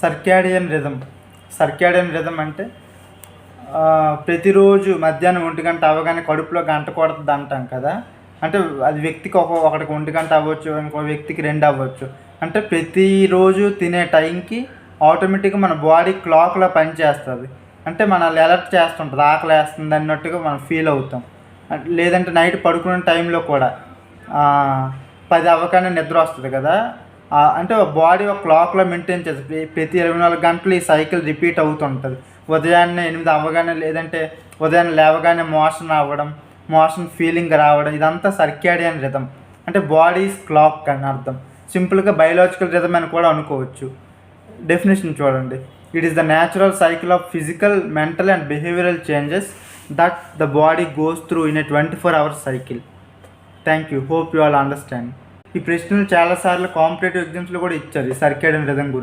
Circadian rhythm అంటే ప్రతిరోజు మధ్యాహ్నం 1 గంట అవ్వగానే కడుపులో గంట కొడుతుంది అంటాం కదా. అంటే అది వ్యక్తికి ఒకటికి 1 గంట అవ్వచ్చు, ఇంకో వ్యక్తికి 2 అవ్వచ్చు. అంటే ప్రతిరోజు తినే టైంకి ఆటోమేటిక్గా మన బాడీ క్లాక్లో పనిచేస్తుంది. అంటే మనల్ని అలర్ట్ చేస్తుంటుంది, ఆకలి వేస్తుంది అన్నట్టుగా మనం ఫీల్ అవుతాం. లేదంటే నైట్ పడుకునే టైంలో కూడా 10 అవ్వగానే నిద్ర వస్తుంది కదా. అంటే బాడీ ఒక క్లాక్లో మెయింటైన్ చేస్తుంది. ప్రతి 24 గంటలు ఈ సైకిల్ రిపీట్ అవుతుంటుంది. ఉదయాన్నే 8 అవ్వగానే, లేదంటే ఉదయాన్నే లేవగానే మోషన్ ఫీలింగ్ రావడం, ఇదంతా సర్కాడియన్ రిథం. అంటే బాడీస్ క్లాక్ అని అర్థం. సింపుల్గా బయలాజికల్ రిథం అని కూడా అనుకోవచ్చు. డెఫినేషన్ చూడండి. It is the natural cycle of physical, mental and behavioural changes that the body goes through in a 24 hours cycle. Thank you. Hope you all understand. ఈ ప్రశ్నలు చాలాసార్లు కాంపిటేటివ్ ఎగ్జామ్స్లో కూడా ఇచ్చారు ఈ సర్కాడియన్ రిథం గురించి.